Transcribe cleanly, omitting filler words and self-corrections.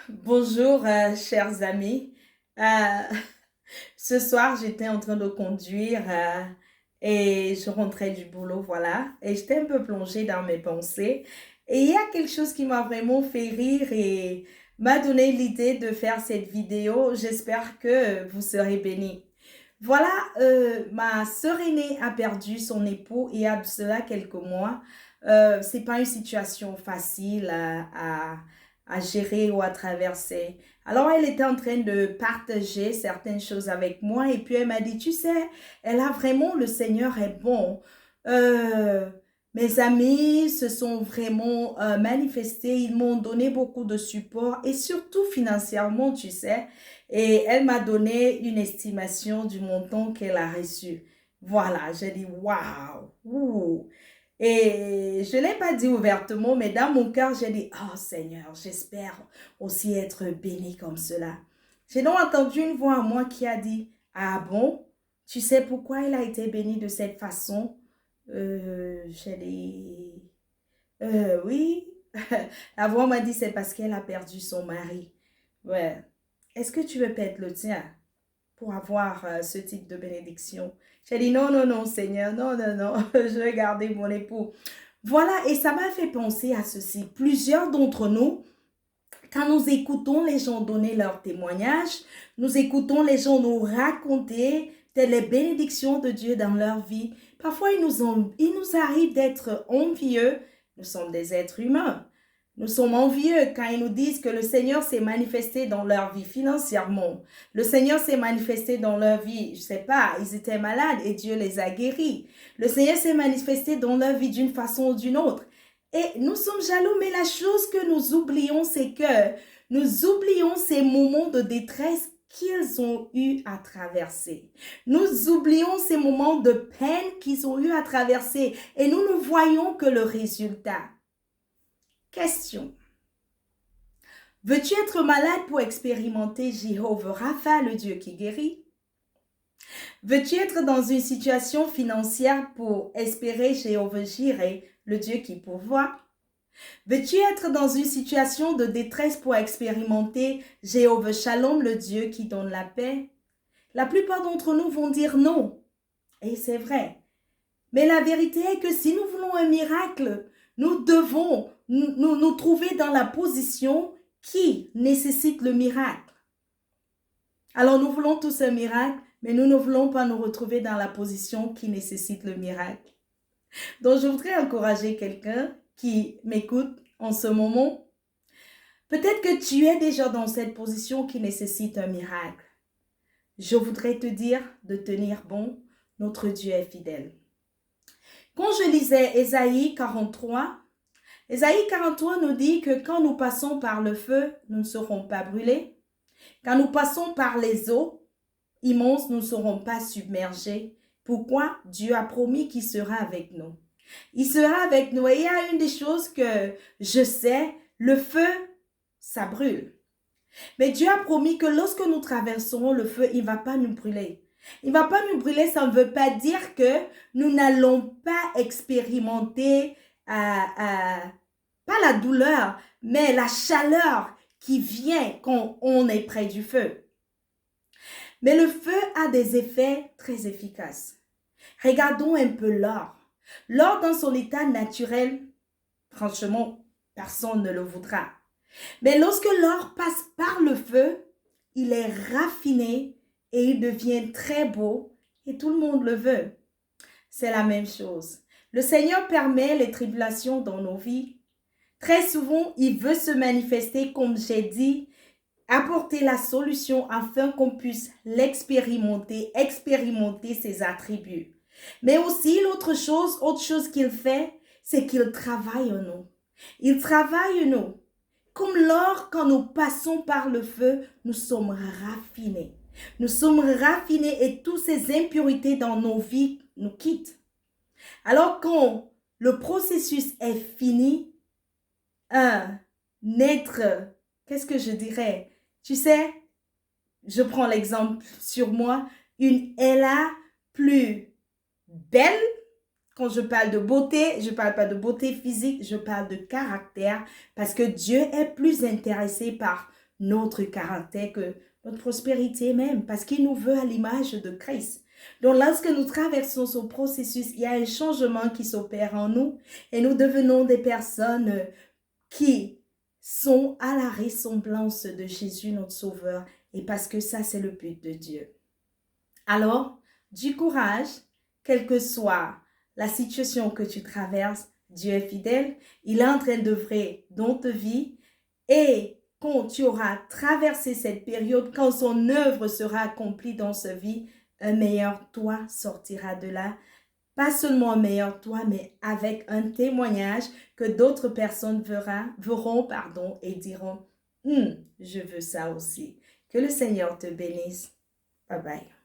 Bonjour, chers amis. Euh, Ce soir, j'étais en train de conduire et je rentrais du boulot, voilà. Et j'étais un peu plongée dans mes pensées. Et il y a quelque chose qui m'a vraiment fait rire et m'a donné l'idée de faire cette vidéo. J'espère que vous serez bénis. Voilà, ma sœur aînée a perdu son époux il y a de cela quelques mois. C'est pas une situation facile à gérer ou à traverser. Alors, elle était en train de partager certaines choses avec moi et puis elle m'a dit, tu sais, elle a vraiment, le Seigneur est bon. Euh, Mes amis se sont vraiment manifestés, ils m'ont donné beaucoup de support et surtout financièrement, tu sais. Et elle m'a donné une estimation du montant qu'elle a reçu. Voilà, j'ai dit, waouh, ouh. Et je ne l'ai pas dit ouvertement, mais dans mon cœur, j'ai dit, oh Seigneur, j'espère aussi être béni comme cela. J'ai donc entendu une voix en moi qui a dit, ah bon, tu sais pourquoi elle a été bénie de cette façon? J'ai dit, oui. La voix m'a dit, c'est parce qu'elle a perdu son mari. Ouais. Est-ce que tu veux perdre le tien pour avoir ce type de bénédiction? J'ai dit, non, non, non, Seigneur, non, non, non, je vais garder mon époux. Voilà, et ça m'a fait penser à ceci. Plusieurs d'entre nous, quand nous écoutons les gens donner leurs témoignages, nous écoutons les gens nous raconter les bénédictions de Dieu dans leur vie. Parfois, il nous arrive d'être envieux. Nous sommes des êtres humains. Nous sommes envieux quand ils nous disent que le Seigneur s'est manifesté dans leur vie financièrement. Le Seigneur s'est manifesté dans leur vie, je sais pas, ils étaient malades et Dieu les a guéris. Le Seigneur s'est manifesté dans leur vie d'une façon ou d'une autre. Et nous sommes jaloux, mais la chose que nous oublions, c'est que nous oublions ces moments de détresse qu'ils ont eu à traverser. Nous oublions ces moments de peine qu'ils ont eu à traverser et nous ne voyons que le résultat. Question. Veux-tu être malade pour expérimenter Jéhovah Rapha, le Dieu qui guérit? Veux-tu être dans une situation financière pour espérer Jéhovah Jireh, le Dieu qui pourvoit? Veux-tu être dans une situation de détresse pour expérimenter Jéhovah Shalom, le Dieu qui donne la paix? La plupart d'entre nous vont dire non. Et c'est vrai. Mais la vérité est que si nous voulons un miracle, nous devons nous trouver dans la position qui nécessite le miracle. Alors nous voulons tous un miracle, mais nous ne voulons pas nous retrouver dans la position qui nécessite le miracle. Donc je voudrais encourager quelqu'un qui m'écoute en ce moment. Peut-être que tu es déjà dans cette position qui nécessite un miracle. Je voudrais te dire de tenir bon, notre Dieu est fidèle. Quand je lisais Ésaïe 43, Ésaïe 43 nous dit que quand nous passons par le feu, nous ne serons pas brûlés. Quand nous passons par les eaux immenses, nous ne serons pas submergés. Pourquoi? Dieu a promis qu'il sera avec nous. Il sera avec nous. Et il y a une des choses que je sais, le feu, ça brûle. Mais Dieu a promis que lorsque nous traverserons le feu, il ne va pas nous brûler. Il ne va pas nous brûler, ça ne veut pas dire que nous n'allons pas expérimenter pas la douleur, mais la chaleur qui vient quand on est près du feu. Mais le feu a des effets très efficaces. Regardons un peu l'or. L'or dans son état naturel, franchement, personne ne le voudra. Mais lorsque l'or passe par le feu, il est raffiné et il devient très beau et tout le monde le veut. C'est la même chose. Le Seigneur permet les tribulations dans nos vies. Très souvent, il veut se manifester, comme j'ai dit, apporter la solution afin qu'on puisse l'expérimenter, expérimenter ses attributs. Mais aussi, autre chose qu'il fait, c'est qu'il travaille en nous. Il travaille en nous. Comme l'or, quand nous passons par le feu, nous sommes raffinés. Nous sommes raffinés et toutes ces impuretés dans nos vies nous quittent. Alors quand le processus est fini, un être, qu'est-ce que je dirais? Tu sais, je prends l'exemple sur moi, une Ella plus belle. Quand je parle de beauté, je ne parle pas de beauté physique, je parle de caractère parce que Dieu est plus intéressé par notre caractère, que notre prospérité même, parce qu'il nous veut à l'image de Christ. Donc, lorsque nous traversons ce processus, il y a un changement qui s'opère en nous et nous devenons des personnes qui sont à la ressemblance de Jésus, notre Sauveur, et parce que ça, c'est le but de Dieu. Alors, du courage, quelle que soit la situation que tu traverses, Dieu est fidèle, il est en train d'œuvrer dans ta vie et quand tu auras traversé cette période, quand son œuvre sera accomplie dans sa vie, un meilleur toi sortira de là. Pas seulement un meilleur toi, mais avec un témoignage que d'autres personnes verront et diront, je veux ça aussi. Que le Seigneur te bénisse. Bye bye.